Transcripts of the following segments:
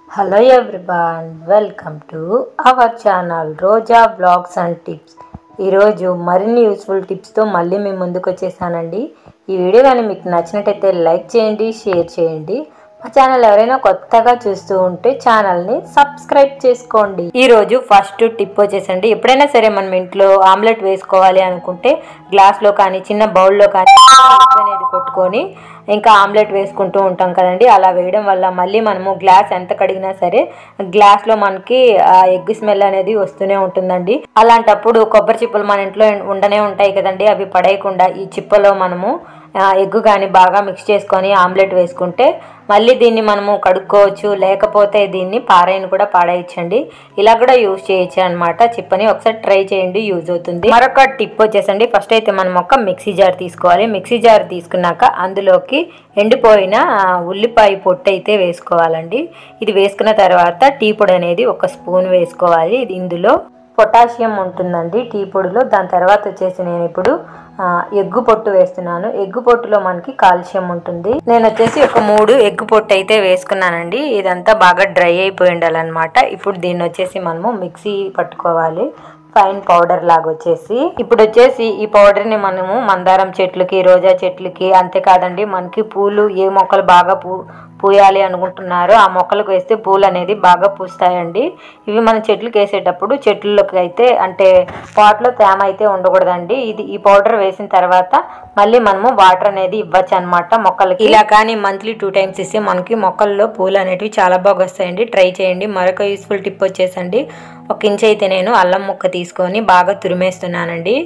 Hello everyone, welcome to our channel Roja blogs and tips. ఈరోజు మరిన్ని useful టిప్స్తో మళ్ళీ మేము ముందుకు వచ్చేసానండి. ఈ వీడియో కానీ మీకు నచ్చినట్టయితే లైక్ చేయండి, షేర్ చేయండి. మా ఛానల్ ఎవరైనా కొత్తగా చూస్తూ ఉంటే ఛానల్ని సబ్స్క్రైబ్ చేసుకోండి. ఈరోజు ఫస్ట్ టిప్ వచ్చేసండి, ఎప్పుడైనా సరే మనం ఇంట్లో ఆమ్లెట్ వేసుకోవాలి అనుకుంటే గ్లాస్లో కానీ చిన్న బౌల్లో కానీ అనేది కొట్టుకొని ఇంకా ఆమ్లెట్ వేసుకుంటూ ఉంటాం కదండి. అలా వేయడం వల్ల మళ్ళీ మనము గ్లాస్ ఎంత కడిగినా సరే గ్లాస్లో మనకి ఎగ్ స్మెల్ అనేది వస్తూనే ఉంటుందండి. అలాంటప్పుడు కొబ్బరి చిప్పలు మన ఇంట్లో ఉండనే ఉంటాయి కదండి, అవి పడేయకుండా ఈ చిప్పలో మనము ఎగ్ కానీ బాగా మిక్స్ చేసుకొని ఆమ్లెట్ వేసుకుంటే మళ్ళీ దీన్ని మనము కడుక్కోవచ్చు, లేకపోతే దీన్ని పారైన కూడా పాడేయచ్చండి. ఇలా కూడా యూజ్ చేయొచ్చు అనమాట. చిప్పని ఒకసారి ట్రై చేయండి, యూజ్ అవుతుంది. మరొక టిప్ వచ్చేసండి, ఫస్ట్ అయితే మనం ఒక మిక్సీ జార్ తీసుకోవాలి. మిక్సీ జార్ తీసుకున్నాక అందులోకి ఎండిపోయిన ఉల్లిపాయ పొట్టు అయితే వేసుకోవాలండి. ఇది వేసుకున్న తర్వాత టీ పొడి అనేది ఒక స్పూన్ వేసుకోవాలి. ఇది ఇందులో పొటాషియం ఉంటుందండి టీ పొడిలో. దాని తర్వాత వచ్చేసి నేను ఇప్పుడు ఎగ్గు పొట్టు వేస్తున్నాను. ఎగ్గు పొట్టులో మనకి కాల్షియం ఉంటుంది. నేను వచ్చేసి ఒక 3 ఎగ్గు పొట్టు అయితే వేసుకున్నానండి. ఇదంతా బాగా డ్రై అయిపోయి ఉండాలన్నమాట. ఇప్పుడు దీన్ని వచ్చేసి మనము మిక్సీ పట్టుకోవాలి, ఫైన్ పౌడర్ లాగా వచ్చేసి. ఇప్పుడు వచ్చేసి ఈ పౌడర్ని మనము మందారం చెట్లకి, రోజా చెట్లకి, అంతేకాదండి మనకి పూలు ఏ మొక్కలు బాగా పూయాలి అనుకుంటున్నారో ఆ మొక్కలకు వేస్తే పూలు అనేది బాగా పూస్తాయండి. ఇవి మన చెట్లకు వేసేటప్పుడు చెట్లలోకి అయితే అంటే పాట్లో తేమ అయితే ఉండకూడదండి. ఈ పౌడర్ వేసిన తర్వాత మళ్ళీ మనము వాటర్ అనేది ఇవ్వచ్చు అనమాట మొక్కలకి. ఇలా కానీ మంత్లీ 2 times ఇస్తే మనకి మొక్కల్లో పూలు అనేటివి చాలా బాగా వస్తాయండి. ట్రై చేయండి. మరొక యూస్ఫుల్ టిప్ వచ్చేసండి, 1 ఇంచ్ అయితే నేను అల్లం ముక్క తీసుకొని బాగా తురిమేస్తున్నానండి.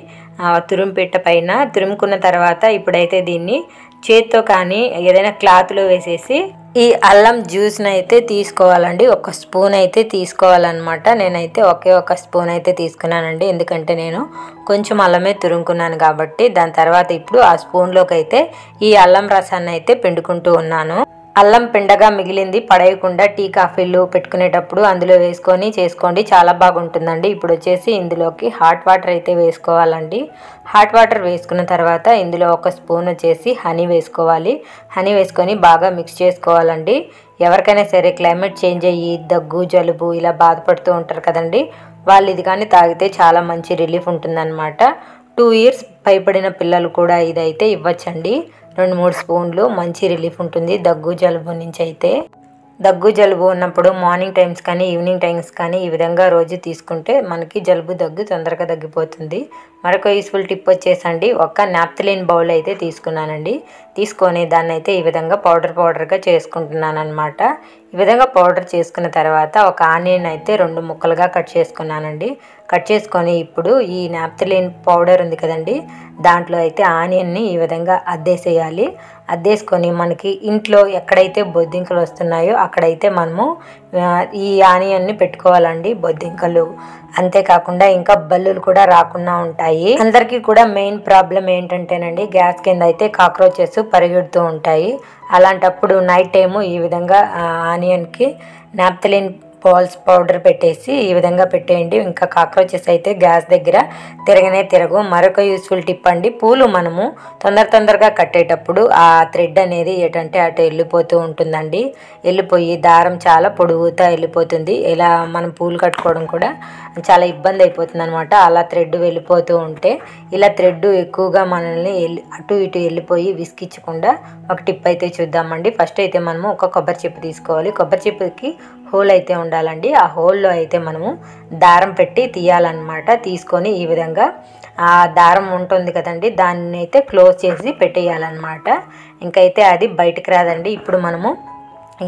తురుము పిట్ట పైన తురుముకున్న తర్వాత ఇప్పుడైతే దీన్ని చేత్తో కానీ ఏదైనా క్లాత్లో వేసేసి ఈ అల్లం జ్యూస్ని అయితే తీసుకోవాలండి. 1 స్పూన్ అయితే తీసుకోవాలన్నమాట. నేనైతే ఒక స్పూన్ అయితే తీసుకున్నానండి, ఎందుకంటే నేను కొంచెం అల్లమే తురుముకున్నాను కాబట్టి. దాని తర్వాత ఇప్పుడు ఆ స్పూన్లోకి అయితే ఈ అల్లం రసాన్ని అయితే పిండుకుంటూ ఉన్నాను. అల్లం పిండగా మిగిలింది పడేయకుండా టీ కాఫీలు పెట్టుకునేటప్పుడు అందులో వేసుకొని చేసుకోండి, చాలా బాగుంటుందండి. ఇప్పుడు వచ్చేసి ఇందులోకి హాట్ వాటర్ అయితే వేసుకోవాలండి. హాట్ వాటర్ వేసుకున్న తర్వాత ఇందులో 1 స్పూన్ వచ్చేసి హనీ వేసుకోవాలి. హనీ వేసుకొని బాగా మిక్స్ చేసుకోవాలండి. ఎవరికైనా సరే క్లైమేట్ చేంజ్ అయ్యి దగ్గు, జలుబు ఇలా బాధపడుతూ ఉంటారు కదండి, వాళ్ళు ఇది కానీ తాగితే చాలా మంచి రిలీఫ్ ఉంటుందన్నమాట. 2 years పైబడిన పిల్లలు కూడా ఇదైతే ఇవ్వచ్చండి. 2-3 స్పూన్లు మంచి రిలీఫ్ ఉంటుంది దగ్గు జలుబు నుంచి అయితే. దగ్గు జలుబు ఉన్నప్పుడు మార్నింగ్ టైమ్స్ కానీ ఈవినింగ్ టైమ్స్ కానీ ఈ విధంగా రోజు తీసుకుంటే మనకి జలుబు దగ్గు తొందరగా తగ్గిపోతుంది. మరొక యూస్ఫుల్ టిప్ వచ్చేసండి, ఒక నాప్థలిన్ బౌల్ అయితే తీసుకున్నానండి. తీసుకొని దాన్ని అయితే ఈ విధంగా పౌడర్గా చేసుకుంటున్నాను అనమాట. ఈ విధంగా పౌడర్ చేసుకున్న తర్వాత ఒక ఆనియన్ అయితే 2 ముక్కలుగా కట్ చేసుకున్నానండి. కట్ చేసుకొని ఇప్పుడు ఈ నాప్థలిన్ పౌడర్ ఉంది కదండి, దాంట్లో అయితే ఆనియన్ని ఈ విధంగా అద్దేసేయాలి. అద్దేసుకొని మనకి ఇంట్లో ఎక్కడైతే బొద్దింకలు వస్తున్నాయో అక్కడైతే మనము ఈ ఆనియన్ని పెట్టుకోవాలండి. బొద్దింకలు అంతేకాకుండా ఇంకా బల్లులు కూడా రాకుండా ఉంటాయి. అందరికీ కూడా మెయిన్ ప్రాబ్లం ఏంటంటేనండి, గ్యాస్ కింద అయితే కాక్రోచెస్ పరిగెడుతూ ఉంటాయి. అలాంటప్పుడు నైట్ టైము ఈ విధంగా ఆనియన్కి నాప్థలిన్ బాల్స్ పౌడర్ పెట్టేసి ఈ విధంగా పెట్టేయండి. ఇంకా కాక్రోచెస్ అయితే గ్యాస్ దగ్గర తిరగవు. మరొక యూస్ఫుల్ టిప్ అండి, పూలు మనము తొందరగా కట్టేటప్పుడు ఆ థ్రెడ్ అనేది ఏంటంటే అటు వెళ్ళిపోతూ ఉంటుందండి. వెళ్ళిపోయి దారం చాలా పొడుగుతా వెళ్ళిపోతుంది. ఇలా మనం పూలు కట్టుకోవడం కూడా చాలా ఇబ్బంది అయిపోతుంది అనమాట. అలా థ్రెడ్ వెళ్ళిపోతూ ఉంటే ఇలా థ్రెడ్ ఎక్కువగా మనల్ని అటు ఇటు వెళ్ళిపోయి విసికించకుండా ఒక టిప్ అయితే చూద్దామండి. ఫస్ట్ అయితే మనము ఒక కొబ్బరి చిప్ప తీసుకోవాలి. కొబ్బరి చిప్పకి హోల్ అయితే ఉండాలండి. ఆ హోల్లో అయితే మనము దారం పెట్టి తీయాలన్నమాట. తీసుకొని ఈ విధంగా ఆ దారం ఉంటుంది కదండి, దాన్ని అయితే క్లోజ్ చేసి పెట్టేయాలన్నమాట. ఇంకైతే అది బయటకు రాదండి. ఇప్పుడు మనము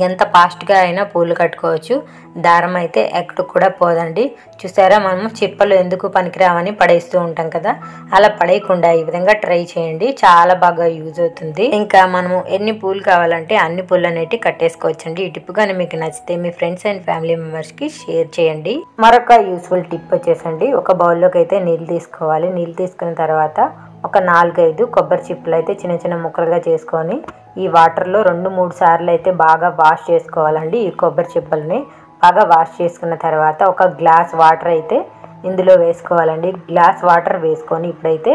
ఎంత ఫాస్ట్గా అయినా పూలు కట్టుకోవచ్చు. దారం అయితే ఎక్కడికి కూడా పోదండి. చూసారా, మనము చిప్పలు ఎందుకు పనికిరావని పడేస్తూ ఉంటాం కదా, అలా పడేయకుండా ఈ విధంగా ట్రై చేయండి, చాలా బాగా యూజ్ అవుతుంది. ఇంకా మనము ఎన్ని పూలు కావాలంటే అన్ని పూలు అనేవి కట్టేసుకోవచ్చండి. ఈ టిప్ కానీ మీకు నచ్చితే మీ ఫ్రెండ్స్ అండ్ ఫ్యామిలీ మెంబర్స్కి షేర్ చేయండి. మరొక యూస్ఫుల్ టిప్ వచ్చేసండి, ఒక బౌల్లోకి అయితే నీళ్ళు తీసుకోవాలి. నీళ్ళు తీసుకున్న తర్వాత ఒక 4-5 కొబ్బరి చిప్పలు అయితే చిన్న ముక్కలుగా చేసుకొని ఈ వాటర్లో 2-3 సార్లు అయితే బాగా వాష్ చేసుకోవాలండి. ఈ కొబ్బరి చిప్పల్ని బాగా వాష్ చేసుకున్న తర్వాత ఒక గ్లాస్ వాటర్ అయితే ఇందులో వేసుకోవాలండి. గ్లాస్ వాటర్ వేసుకొని ఇప్పుడైతే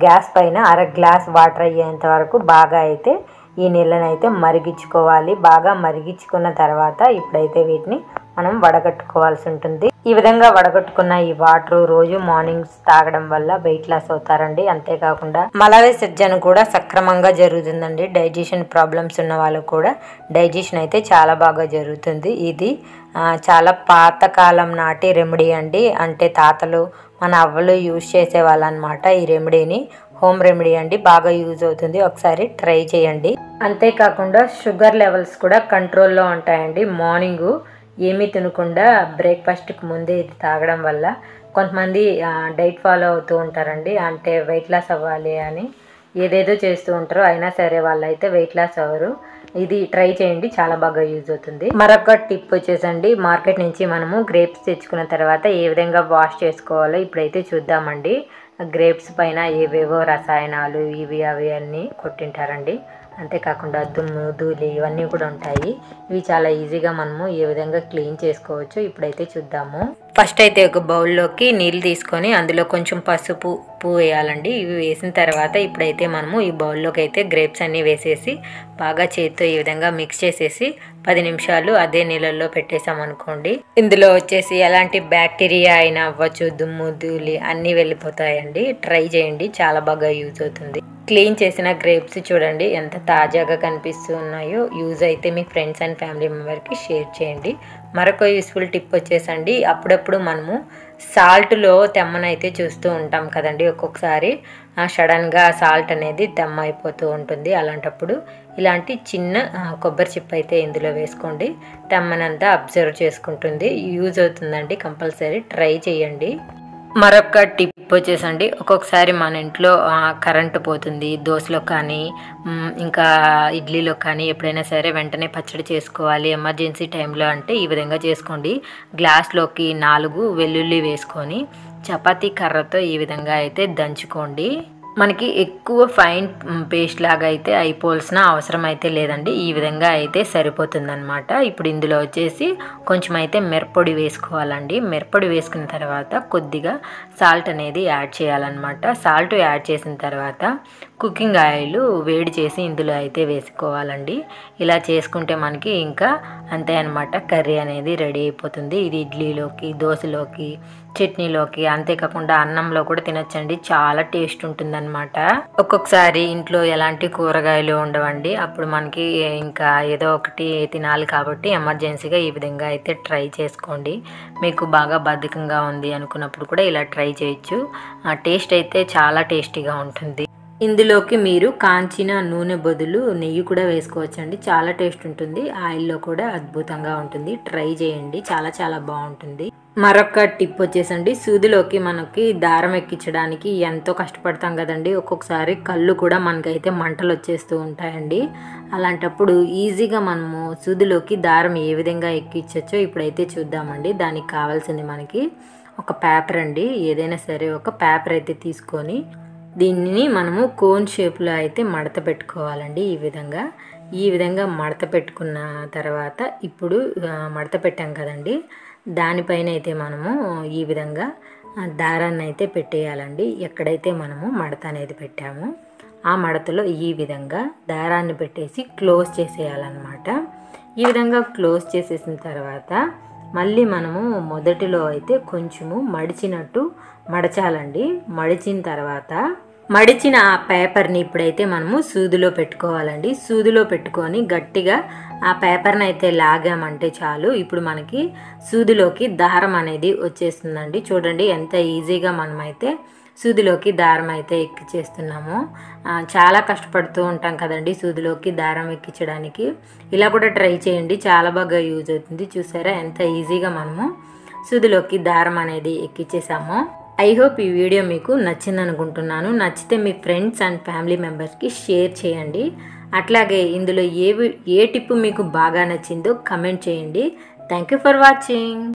గ్యాస్ పైన 1/2 గ్లాస్ వాటర్ అయ్యేంత వరకు బాగా అయితే ఈ నీళ్ళని అయితే మరిగించుకోవాలి. బాగా మరిగించుకున్న తర్వాత ఇప్పుడైతే వీటిని మనం వడగట్టుకోవాల్సి ఉంటుంది. ఈ విధంగా వడగట్టుకున్న ఈ వాటర్ రోజు మార్నింగ్ తాగడం వల్ల వెయిట్ లాస్ అవుతారండి. అంతేకాకుండా మల విసర్జన కూడా సక్రమంగా జరుగుతుందండి. డైజెషన్ ప్రాబ్లమ్స్ ఉన్న వాళ్ళకు కూడా డైజెషన్ అయితే చాలా బాగా జరుగుతుంది. ఇది చాలా పాతకాలం నాటి రెమెడీ అండి. అంటే తాతలు మన అవ్వలు యూజ్ చేసేవాళ్ళు అనమాట. ఈ రెమెడీని హోమ్ రెమెడీ అండి, బాగా యూజ్ అవుతుంది. ఒకసారి ట్రై చేయండి. అంతేకాకుండా షుగర్ లెవెల్స్ కూడా కంట్రోల్లో ఉంటాయండి. మార్నింగు ఏమీ తినకుండా బ్రేక్ఫాస్ట్కి ముందే ఇది తాగడం వల్ల కొంతమంది డైట్ ఫాలో అవుతూ ఉంటారండి. అంటే వెయిట్ లాస్ అవ్వాలి అని ఏదేదో చేస్తూ ఉంటారు, అయినా సరే వాళ్ళైతే వెయిట్ లాస్ అవ్వరు. ఇది ట్రై చేయండి, చాలా బాగా యూజ్ అవుతుంది. మరొక టిప్ వచ్చేసండి, మార్కెట్ నుంచి మనము గ్రేప్స్ తెచ్చుకున్న తర్వాత ఏ విధంగా వాష్ చేసుకోవాలో ఇప్పుడైతే చూద్దామండి. గ్రేప్స్ పైన ఏవేవో రసాయనాలు ఇవి అవి అన్నీ కొట్టింటారండి. అంతేకాకుండా దుమ్ము ధూళి ఇవన్నీ కూడా ఉంటాయి. ఇవి చాలా ఈజీగా మనము ఏ విధంగా క్లీన్ చేసుకోవచ్చు ఇప్పుడైతే చూద్దాము. ఫస్ట్ అయితే ఒక బౌల్లోకి నీళ్ళు తీసుకొని అందులో కొంచెం పసుపు ఉప్పు వేయాలండి. ఇవి వేసిన తర్వాత ఇప్పుడైతే మనము ఈ బౌల్లోకి అయితే గ్రేప్స్ అన్నీ వేసేసి బాగా చేతితో ఈ విధంగా మిక్స్ చేసేసి 10 నిమిషాలు అదే నీళ్ళల్లో పెట్టేసామనుకోండి. ఇందులో వచ్చేసి ఎలాంటి బ్యాక్టీరియా అయినా అవ్వచ్చు, దుమ్ము ధూళి అన్నీ వెళ్ళిపోతాయండి. ట్రై చేయండి, చాలా బాగా యూజ్ అవుతుంది. క్లీన్ చేసిన గ్రేప్స్ చూడండి ఎంత తాజాగా కనిపిస్తూ ఉన్నాయో. యూజ్ అయితే మీ ఫ్రెండ్స్ అండ్ ఫ్యామిలీ మెంబర్కి షేర్ చేయండి. మరొక యూస్ఫుల్ టిప్ వచ్చేసండి, అప్పుడప్పుడు మనము సాల్ట్లో తెమ్మనైతే చూస్తూ ఉంటాం కదండి. ఒక్కొక్కసారి సడన్గా సాల్ట్ అనేది తెమ్మ అయిపోతూ ఉంటుంది. అలాంటప్పుడు ఇలాంటి చిన్న కొబ్బరి చిప్ అయితే ఇందులో వేసుకోండి. తెమ్మనంతా అబ్జర్వ్ చేసుకుంటుంది. యూజ్ అవుతుందండి, కంపల్సరీ ట్రై చేయండి. మరొక టిప్ వచ్చేసండి, ఒక్కొక్కసారి మన ఇంట్లో కరెంటు పోతుంది. దోశలో కానీ ఇంకా ఇడ్లీలో కానీ ఎప్పుడైనా సరే వెంటనే పచ్చడి చేసుకోవాలి ఎమర్జెన్సీ టైంలో అంటే ఈ విధంగా చేసుకోండి. గ్లాస్లోకి 4 వెల్లుల్లి వేసుకొని చపాతీ కర్రతో ఈ విధంగా అయితే దంచుకోండి. మనకి ఎక్కువ ఫైన్ పేస్ట్ లాగా అయితే అయిపోవాల్సిన అవసరం అయితే లేదండి. ఈ విధంగా అయితే సరిపోతుందన్నమాట. ఇప్పుడు ఇందులో వచ్చేసి కొంచెం అయితే మిరప్పొడి వేసుకోవాలండి. మిరప్పొడి వేసుకున్న తర్వాత కొద్దిగా సాల్ట్ అనేది యాడ్ చేయాలన్నమాట. సాల్ట్ యాడ్ చేసిన తర్వాత కుకింగ్ ఆయిల్ వేడి చేసి ఇందులో అయితే వేసుకోవాలండి. ఇలా చేసుకుంటే మనకి ఇంకా అంతే అన్నమాట, కర్రీ అనేది రెడీ అయిపోతుంది. ఇది ఇడ్లీలోకి, దోశలోకి, చట్నీలోకి, అంతేకాకుండా అన్నంలో కూడా తినొచ్చండి. చాలా టేస్ట్ ఉంటుందన్నమాట. ఒక్కొక్కసారి ఇంట్లో ఎలాంటి కూరగాయలు ఉండవండి, అప్పుడు మనకి ఇంకా ఏదో ఒకటి తినాలి కాబట్టి ఎమర్జెన్సీగా ఈ విధంగా అయితే ట్రై చేసుకోండి. మీకు బాగా బద్ధకంగా ఉంది అనుకున్నప్పుడు కూడా ఇలా ట్రై చేయొచ్చు. టేస్ట్ అయితే చాలా టేస్టీగా ఉంటుంది. ఇందులోకి మీరు కాంచిన నూనె బదులు నెయ్యి కూడా వేసుకోవచ్చండి. చాలా టేస్ట్ ఉంటుంది. ఆయిల్లో కూడా అద్భుతంగా ఉంటుంది. ట్రై చేయండి, చాలా చాలా బాగుంటుంది. మరొక టిప్ వచ్చేసండి, సూదిలోకి మనకి దారం ఎక్కించడానికి ఎంతో కష్టపడతాం కదండి. ఒక్కొక్కసారి కళ్ళు కూడా మనకైతే మంటలు వచ్చేస్తూ ఉంటాయండి. అలాంటప్పుడు ఈజీగా మనము సూదిలోకి దారం ఏ విధంగా ఎక్కించవచ్చో ఇప్పుడైతే చూద్దామండి. దానికి కావాల్సింది మనకి ఒక పేపర్ అండి. ఏదైనా సరే ఒక పేపర్ అయితే తీసుకొని దీనిని మనము కోన్ షేప్లో అయితే మడత పెట్టుకోవాలండి. ఈ విధంగా మడత పెట్టుకున్న తర్వాత ఇప్పుడు మడత పెట్టాం కదండి, దానిపైన అయితే మనము ఈ విధంగా దారాన్ని అయితే పెట్టేయాలండి. ఎక్కడైతే మనము మడత అనేది పెట్టామో ఆ మడతలో ఈ విధంగా దారాన్ని పెట్టేసి క్లోజ్ చేసేయాలన్నమాట. ఈ విధంగా క్లోజ్ చేసేసిన తర్వాత మళ్ళీ మనము మొదటిలో అయితే కొంచెము మడిచినట్టు మడచాలండి. మడిచిన తర్వాత మడిచిన ఆ పేపర్ని ఇప్పుడైతే మనము సూదిలో పెట్టుకోవాలండి. సూదిలో పెట్టుకొని గట్టిగా ఆ పేపర్ని అయితే లాగామంటే చాలు. ఇప్పుడు మనకి సూదిలోకి దారం అనేది వచ్చేస్తుందండి. చూడండి ఎంత ఈజీగా మనమైతే సూదిలోకి దారం అయితే ఎక్కించేస్తున్నాము. చాలా కష్టపడుతూ ఉంటాం కదండి సూదిలోకి దారం ఎక్కించడానికి. ఇలా కూడా ట్రై చేయండి, చాలా బాగా యూజ్ అవుతుంది. చూసారా ఎంత ఈజీగా మనము సూదిలోకి దారం అనేది ఎక్కించేసాము. ఐ హోప్ ఈ వీడియో మీకు నచ్చింది అనుకుంటున్నాను. నచ్చితే మీ ఫ్రెండ్స్ అండ్ ఫ్యామిలీ మెంబర్స్కి షేర్ చేయండి. అట్లాగే ఇందులో ఏ టిప్ మీకు బాగా నచ్చిందో కమెంట్ చేయండి. Thank you for watching.